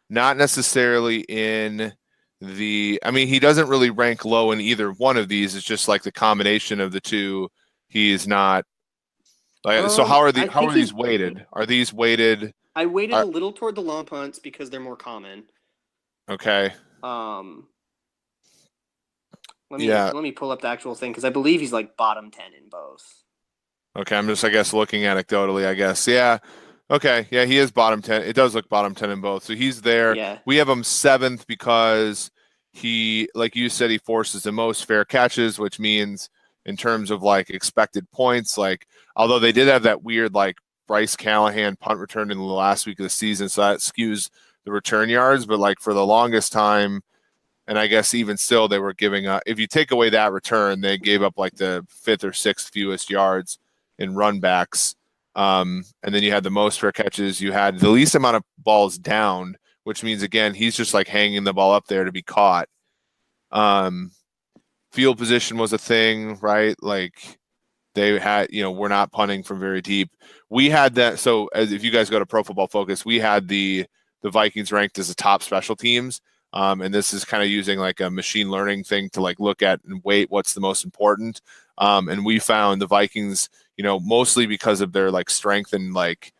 not necessarily in the. I mean, he doesn't really rank low in either one of these. It's just like the combination of the two. He is not. Like, so how are these weighted? Are these weighted? I weighted a little toward the long punts because they're more common. Okay. Let me pull up the actual thing because I believe he's like bottom 10 in both. Okay, I'm just, I guess, looking anecdotally, I guess. Yeah. Okay. Yeah, he is bottom 10. It does look bottom 10 in both. So he's there. Yeah. We have him 7th because he, like you said, he forces the most fair catches, which means in terms of like expected points, like, although they did have that weird like Bryce Callahan punt return in the last week of the season, so that skews the return yards. But like for the longest time, and I guess even still, they were giving up. If you take away that return, they gave up like the 5th or 6th fewest yards in run backs. And then you had the most fair catches. You had the least amount of balls down, which means, again, he's just like hanging the ball up there to be caught. Field position was a thing, right? Like they had, we're not punting from very deep. We had that. So as if you guys go to Pro Football Focus, we had the Vikings ranked as the top special teams. And this is kind of using like a machine learning thing to like look at and weight what's the most important. And we found the Vikings, mostly because of their like strength and like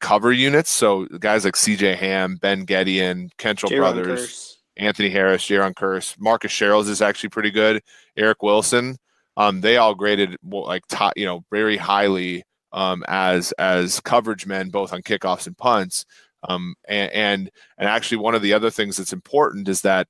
cover units. So guys like CJ Ham, Ben Gedeon, Kentrell Brothers, Anthony Harris, Jaron Kearse, Marcus Sherrills is actually pretty good. Eric Wilson, they all graded like top, very highly as coverage men, both on kickoffs and punts. And actually one of the other things that's important is that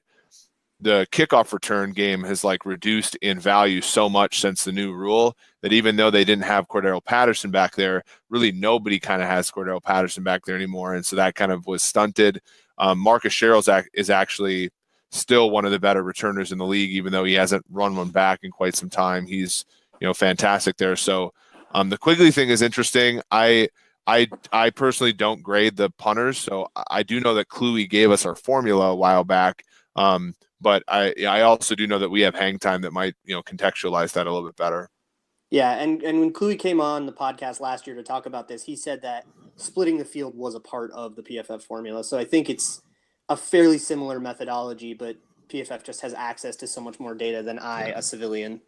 the kickoff return game has like reduced in value so much since the new rule that even though they didn't have Cordero Patterson back there, really nobody kind of has Cordero Patterson back there anymore. And so that kind of was stunted. Marcus Sherrills is actually still one of the better returners in the league, even though he hasn't run one back in quite some time. He's, fantastic there. So the Quigley thing is interesting. I personally don't grade the punters, so I do know that Cluey gave us our formula a while back, but I also do know that we have hang time that might contextualize that a little bit better. Yeah, and when Cluey came on the podcast last year to talk about this, he said that splitting the field was a part of the PFF formula. So I think it's a fairly similar methodology, but PFF just has access to so much more data than a civilian.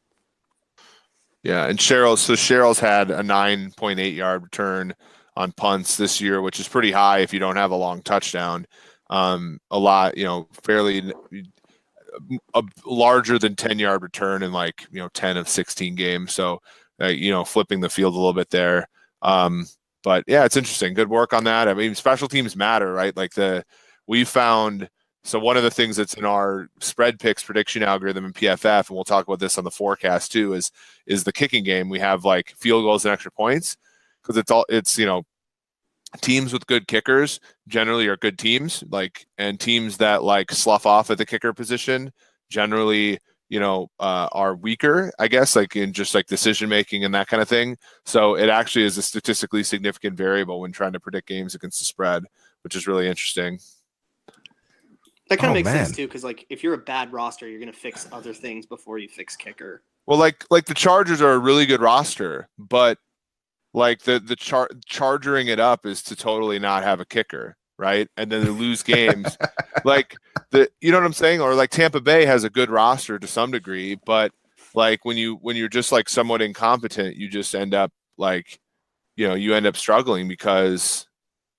Yeah, and Sherrills had a 9.8 yard return on punts this year, which is pretty high if you don't have a long touchdown. A lot, fairly a larger than 10-yard return in 10 of 16 games. So, flipping the field a little bit there. But yeah, it's interesting. Good work on that. I mean, special teams matter, right? We found, so one of the things that's in our spread picks prediction algorithm in PFF, and we'll talk about this on the forecast too, is the kicking game. We have like field goals and extra points because it's teams with good kickers generally are good teams, and teams that slough off at the kicker position generally, are weaker, I guess, in just decision making and that kind of thing. So it actually is a statistically significant variable when trying to predict games against the spread, which is really interesting. That kind of makes sense too, because if you're a bad roster, you're going to fix other things before you fix kicker. Well, the Chargers are a really good roster, but chargering it up is to totally not have a kicker, right? And then they lose games. You know what I'm saying? Or Tampa Bay has a good roster to some degree, but when you're just somewhat incompetent, you just end up you end up struggling because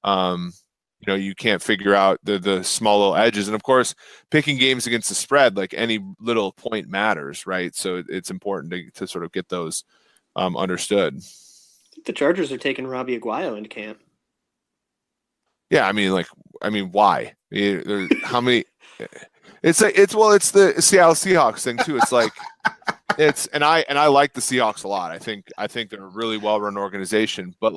you can't figure out the small little edges. And of course, picking games against the spread, any little point matters, right? So it's important to sort of get those understood. I think the Chargers are taking Robbie Aguayo into camp. Yeah, I mean, why? How many? It's the Seattle Seahawks thing too. It's and I like the Seahawks a lot. I think they're a really well-run organization, but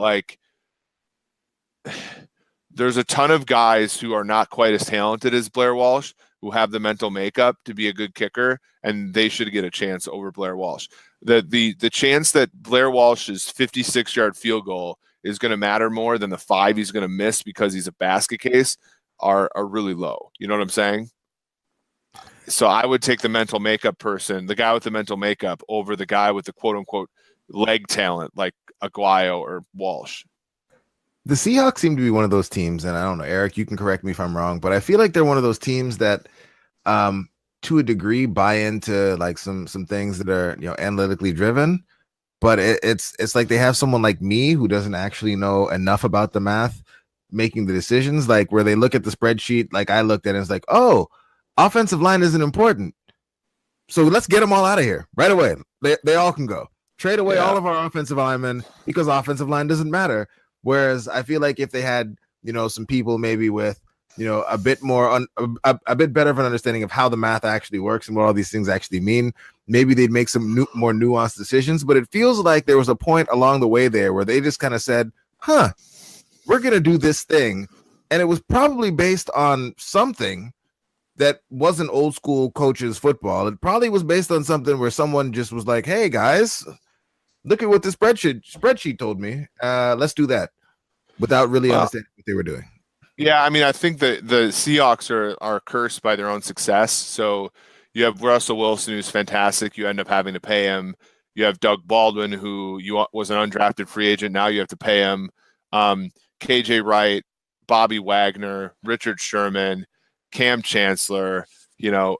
there's a ton of guys who are not quite as talented as Blair Walsh who have the mental makeup to be a good kicker, and they should get a chance over Blair Walsh. The chance that Blair Walsh's 56-yard field goal is going to matter more than the 5 he's going to miss because he's a basket case are really low. You know what I'm saying? So I would take the mental makeup person, the guy with the mental makeup, over the guy with the quote-unquote leg talent like Aguayo or Walsh. The Seahawks seem to be one of those teams, and I don't know, Eric, you can correct me if I'm wrong, but I feel like they're one of those teams that to a degree buy into some things that are analytically driven, but it's like they have someone like me who doesn't actually know enough about the math making the decisions, where they look at the spreadsheet I looked at it, and it's oh, offensive line isn't important, So let's get them all out of here right away. They all can go. Trade away all of our offensive linemen because offensive line doesn't matter. Whereas I feel like if they had, some people maybe with, a bit more, a bit better of an understanding of how the math actually works and what all these things actually mean, maybe they'd make some more nuanced decisions. But it feels like there was a point along the way there where they just kind of said, we're going to do this thing. And it was probably based on something that wasn't old school coaches football. It probably was based on something where someone just was like, hey guys, look at what this spreadsheet told me. Let's do that, without really understanding what they were doing. Yeah, I mean, I think that the Seahawks are cursed by their own success. So you have Russell Wilson, who's fantastic. You end up having to pay him. You have Doug Baldwin, who was an undrafted free agent. Now you have to pay him. KJ Wright, Bobby Wagner, Richard Sherman, Cam Chancellor,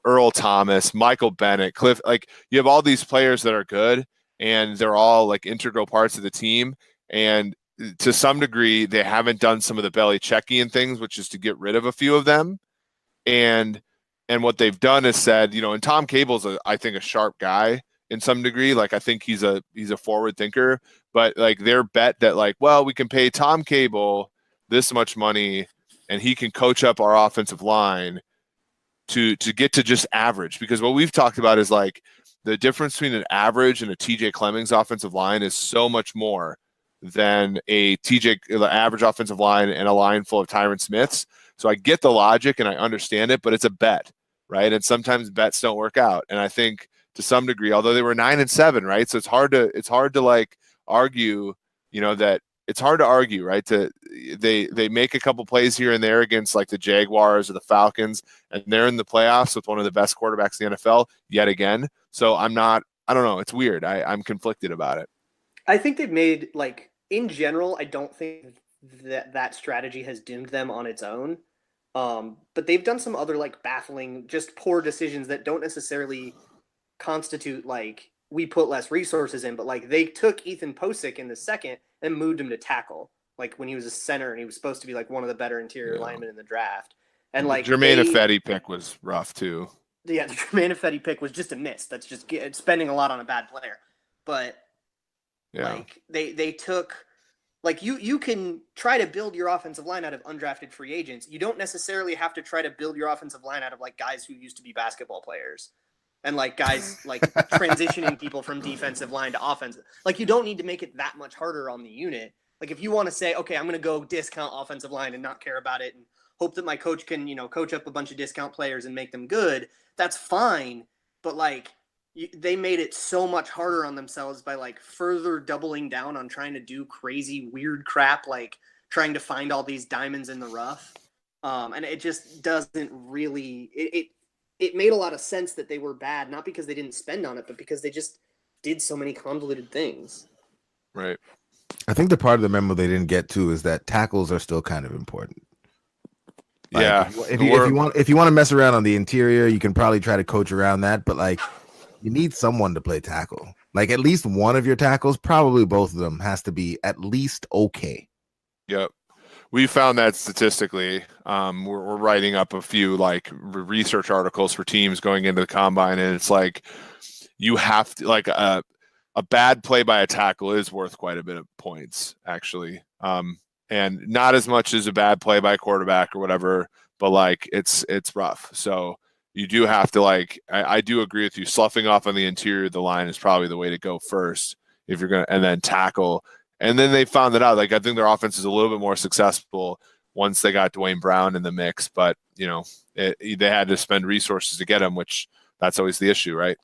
Earl Thomas, Michael Bennett, Cliff. Like, you have all these players that are good, and they're all like integral parts of the team. And to some degree, they haven't done some of the Belichickian things, which is to get rid of a few of them. And what they've done is said, and Tom Cable's I think a sharp guy in some degree. Like, I think he's a forward thinker, but like their bet that like, well, we can pay Tom Cable this much money and he can coach up our offensive line to get to just average. Because what we've talked about is like the difference between an average and a TJ Clemmings offensive line is so much more than the average offensive line and a line full of Tyron Smiths. So I get the logic and I understand it, but it's a bet, right? And sometimes bets don't work out. And I think to some degree, although they were 9-7, right? So it's hard to like argue, that it's hard to argue, right? They make a couple plays here and there against like the Jaguars or the Falcons, and they're in the playoffs with one of the best quarterbacks in the NFL yet again. So I don't know. It's weird. I'm conflicted about it. I think they've made, like, in general, I don't think that strategy has doomed them on its own. But they've done some other like baffling, just poor decisions that don't necessarily constitute like we put less resources in, but like they took Ethan Posick in the second and moved him to tackle, like when he was a center and he was supposed to be like one of the better interior linemen in the draft. And like Jermaine Ifedi pick was rough too. Yeah, the Jermaine Ifedi pick was just a miss. That's just spending a lot on a bad player. But like they took, like you can try to build your offensive line out of undrafted free agents. You don't necessarily have to try to build your offensive line out of like guys who used to be basketball players and like guys like transitioning people from defensive line to offensive. Like you don't need to make it that much harder on the unit. Like if you want to say, okay, I'm going to go discount offensive line and not care about it and hope that my coach can, coach up a bunch of discount players and make them good, that's fine. But like they made it so much harder on themselves by like further doubling down on trying to do crazy, weird crap, like trying to find all these diamonds in the rough. And it just doesn't really, it made a lot of sense that they were bad, not because they didn't spend on it, but because they just did so many convoluted things. Right. I think the part of the memo they didn't get to is that tackles are still kind of important. Like, yeah. If you want to mess around on the interior, you can probably try to coach around that, but like you need someone to play tackle. Like at least one of your tackles, probably both of them, has to be at least okay. Yep. We found that statistically. We're writing up a few like research articles for teams going into the combine, and it's like you have to like a bad play by a tackle is worth quite a bit of points, actually. And not as much as a bad play by a quarterback or whatever, but like it's rough. So you do have to like, I do agree with you. Sloughing off on the interior of the line is probably the way to go first if you're going to, and then tackle. And then they found that out. Like I think their offense is a little bit more successful once they got Dwayne Brown in the mix, but they had to spend resources to get him, which that's always the issue, right?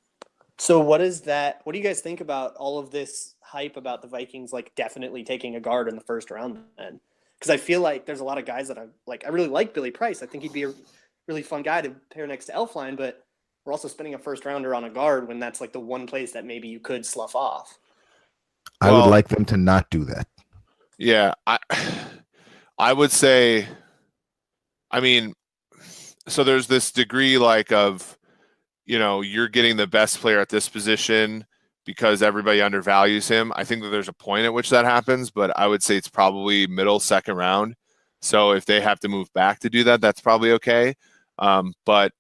So what do you guys think about all of this hype about the Vikings like definitely taking a guard in the first round then? Because I feel like there's a lot of guys that I really like Billy Price. I think he'd be a really fun guy to pair next to Elflein, but we're also spending a first rounder on a guard when that's like the one place that maybe you could slough off. I would like them to not do that. Yeah, I would say, I mean, so there's this degree like of, you're getting the best player at this position because everybody undervalues him. I think that there's a point at which that happens, but I would say it's probably middle second round. So if they have to move back to do that, that's probably okay. But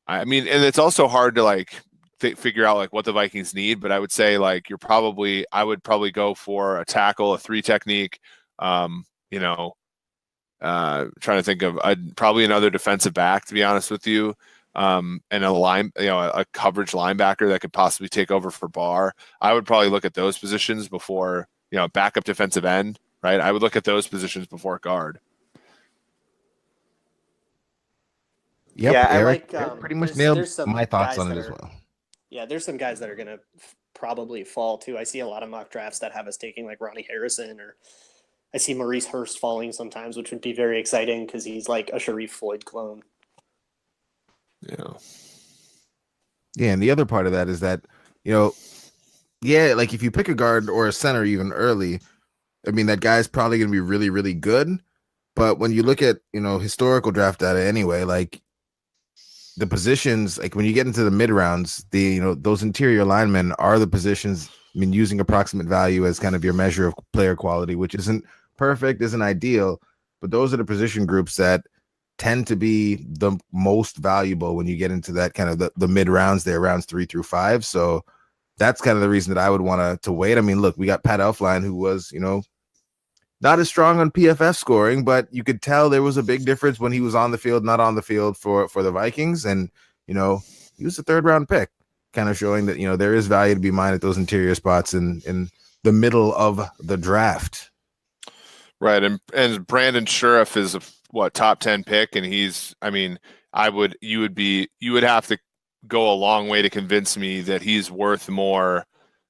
I mean, and it's also hard to like figure out like what the Vikings need, but I would say like I would probably go for a tackle, a 3 technique, you know, trying to think of probably another defensive back, to be honest with you, and a coverage linebacker that could possibly take over for Barr. I would probably look at those positions before, backup defensive end, right? I would look at those positions before guard. Yep, yeah, Eric, I like. Eric pretty much nailed There's some my thoughts guys on it that as are. well. Yeah, there's some guys that are gonna probably fall too. I see a lot of mock drafts that have us taking like Ronnie Harrison, or I see Maurice Hurst falling sometimes, which would be very exciting because he's like a Sharif Floyd clone. Yeah. Yeah, and the other part of that is that, like if you pick a guard or a center even early, I mean, that guy's probably going to be really, really good. But when you look at, historical draft data anyway, like the positions, like when you get into the mid rounds, those interior linemen are the positions, I mean, using approximate value as kind of your measure of player quality, which isn't perfect, isn't ideal, but those are the position groups that tend to be the most valuable when you get into that kind of the mid rounds there, rounds 3 through 5. So that's kind of the reason that I would want to wait. I mean, look, we got Pat Elflein, who was, not as strong on PFF scoring, but you could tell there was a big difference when he was on the field, not on the field for the Vikings. And, he was a 3rd round pick, kind of showing that, there is value to be mined at those interior spots in the middle of the draft. Right. And Brandon Sheriff is a top 10 pick. And you would have to go a long way to convince me that he's worth more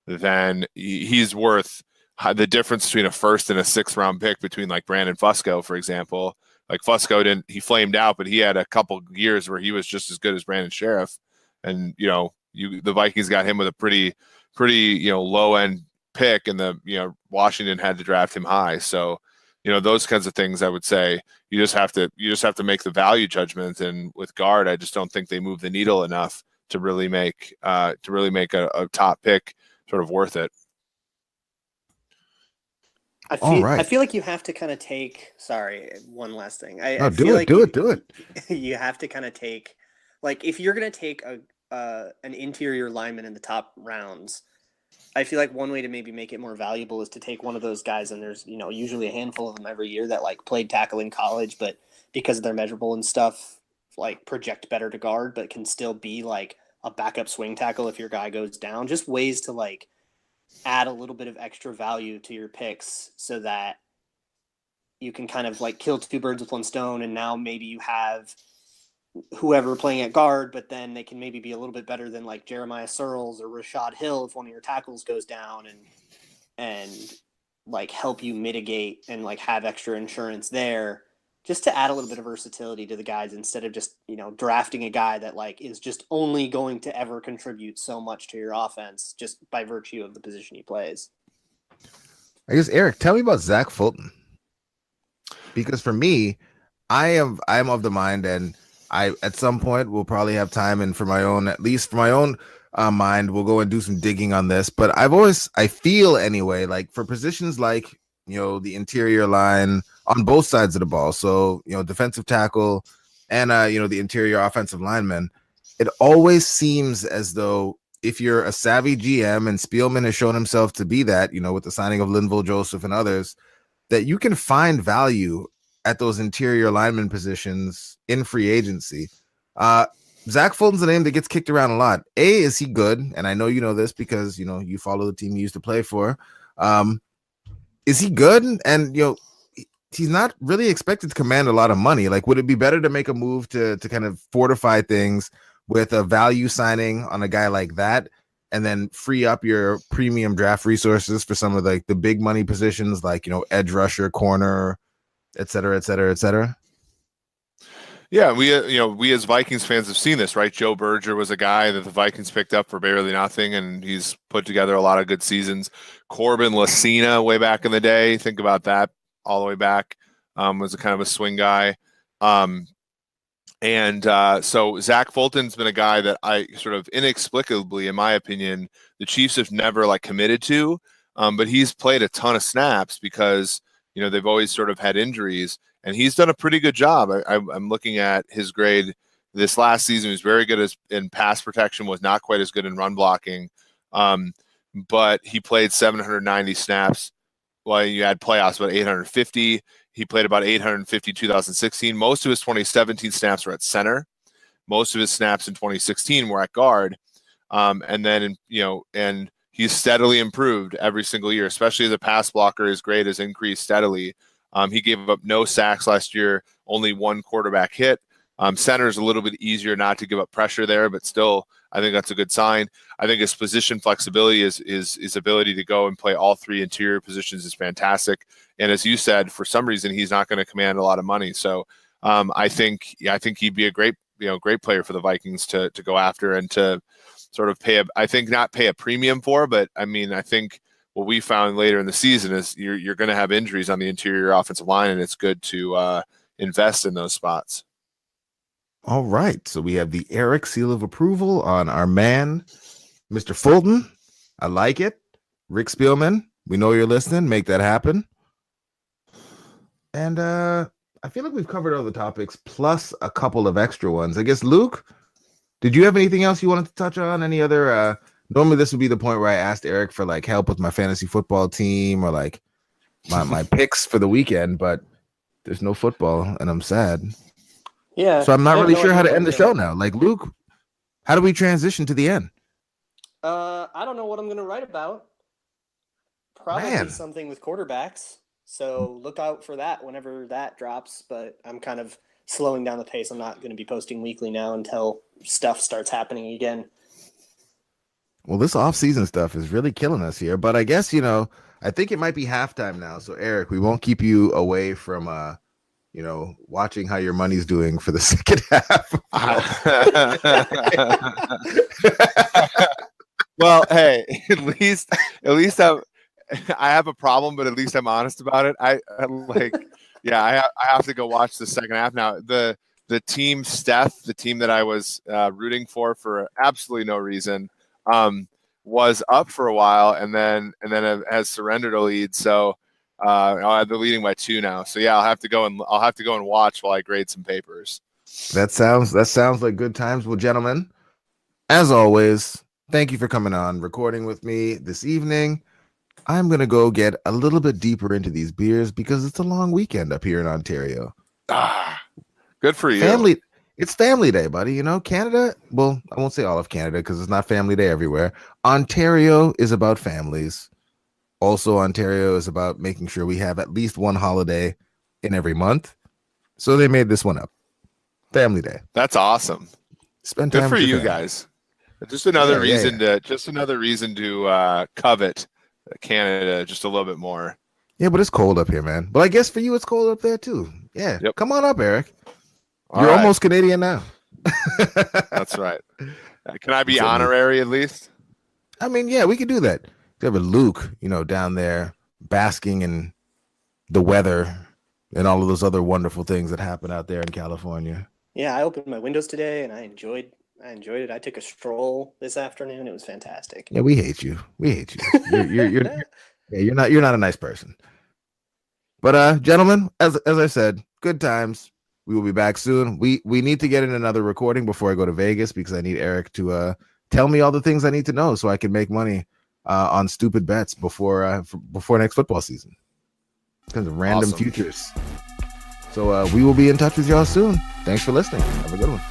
than he's worth the difference between a 1st and a 6th round pick between like Brandon Fusco, for example. Like Fusco he flamed out, but he had a couple years where he was just as good as Brandon Sheriff. And, the Vikings got him with a pretty, low end pick, and Washington had to draft him high. So, those kinds of things, I would say you just have to make the value judgment. And with guard, I just don't think they move the needle enough to really make a top pick sort of worth it. I feel like you have to kind of take. Sorry, one last thing. Do it. You have to kind of take, like, if you're gonna take an interior lineman in the top rounds, I feel like one way to maybe make it more valuable is to take one of those guys, and there's usually a handful of them every year that like played tackle in college, but because they're measurable and stuff, like project better to guard, but can still be like a backup swing tackle if your guy goes down. Just ways to like add a little bit of extra value to your picks so that you can kind of like kill 2 birds with 1 stone. And now maybe you have whoever playing at guard, but then they can maybe be a little bit better than like Jeremiah Searles or Rashad Hill if one of your tackles goes down, and like help you mitigate and like have extra insurance there, just to add a little bit of versatility to the guys instead of just, drafting a guy that like is just only going to ever contribute so much to your offense just by virtue of the position he plays. I guess, Eric, tell me about Zach Fulton. Because for me, I'm of the mind, and I at some point will probably have time, and for my own mind, we'll go and do some digging on this. But I feel anyway, like for positions like, the interior line on both sides of the ball, so defensive tackle and the interior offensive lineman, it always seems as though if you're a savvy GM, and Spielman has shown himself to be that, with the signing of Linval Joseph and others, that you can find value at those interior lineman positions in free agency. Zach Fulton's a name that gets kicked around a lot. Is he good? And I know you know this because you follow the team he used to play for. Is he good? And he's not really expected to command a lot of money. Like, would it be better to make a move to kind of fortify things with a value signing on a guy like that, and then free up your premium draft resources for some of the big money positions like, edge rusher, corner, et cetera, et cetera, et cetera? Yeah, we as Vikings fans have seen this, right? Joe Berger was a guy that the Vikings picked up for barely nothing, and he's put together a lot of good seasons. Corbin Lassina, way back in the day, think about that, all the way back, was a kind of a swing guy. So Zach Fulton's been a guy that I sort of inexplicably, in my opinion, the Chiefs have never like committed to, but he's played a ton of snaps because they've always sort of had injuries, and he's done a pretty good job. I'm looking at his grade This last season, he was very good in pass protection, was not quite as good in run blocking. But he played 790 snaps. Well, you had playoffs, about 850. He played about 850 2016. Most of his 2017 snaps were at center. Most of his snaps in 2016 were at guard. And then, and he's steadily improved every single year, especially as a pass blocker. His grade has increased steadily. He gave up no sacks last year, only one quarterback hit. Center is a little bit easier not to give up pressure there, but still, I think that's a good sign. I think his position flexibility, his ability to go and play all three interior positions is fantastic. And as you said, for some reason, he's not going to command a lot of money. So I think he'd be a great player for the Vikings to go after and to sort of not pay a premium for, but I mean, I think what we found later in the season is you're going to have injuries on the interior offensive line, and it's good to invest in those spots. All right. So we have the Eric seal of approval on our man, Mr. Fulton. I like it. Rick Spielman, we know you're listening. Make that happen. And I feel like we've covered all the topics plus a couple of extra ones. I guess, Luke, did you have anything else you wanted to touch on? Any other? Normally this would be the point where I asked Eric for like help with my fantasy football team or like my picks for the weekend, but there's no football and I'm sad. Yeah. So I'm not really sure how to end the show now. Like, Luke, how do we transition to the end? I don't know what I'm going to write about. Probably something with quarterbacks. So look out for that whenever that drops. But I'm kind of slowing down the pace. I'm not going to be posting weekly now until stuff starts happening again. Well, this off-season stuff is really killing us here. But I guess, I think it might be halftime now. So, Eric, we won't keep you away from watching how your money's doing for the second half. Well, hey, at least I have a problem, but at least I'm honest about it. I have to go watch the second half now. The team Steph, the team that I was rooting for absolutely no reason, was up for a while and then has surrendered a lead. So they're leading by 2 now. So yeah, I'll have to go and watch while I grade some papers. That sounds like good times. Well, gentlemen, as always, thank you for coming on, recording with me this evening. I'm going to go get a little bit deeper into these beers because it's a long weekend up here in Ontario. Good for you. It's family day, buddy. Canada, well, I won't say all of Canada because it's not family day everywhere. Ontario is about families. Also, Ontario is about making sure we have at least one holiday in every month. So they made this one up. Family Day. That's awesome. Spend time Good for with you your family. guys. Just another reason to covet Canada just a little bit more. Yeah, but it's cold up here, man. But I guess for you, it's cold up there too. Yeah. Yep. Come on up, Eric. You're almost Canadian now. That's right. Can I be honorary at least? I mean, yeah, we could do that. There was Luke, down there basking in the weather and all of those other wonderful things that happen out there in California. Yeah, I opened my windows today and I enjoyed it. I took a stroll this afternoon. It was fantastic. Yeah, we hate you. You're not a nice person. But gentlemen, as I said, good times. We will be back soon. We need to get in another recording before I go to Vegas because I need Eric to tell me all the things I need to know so I can make money on stupid bets before next football season. Kind of random futures. So we will be in touch with y'all soon. Thanks for listening. Have a good one.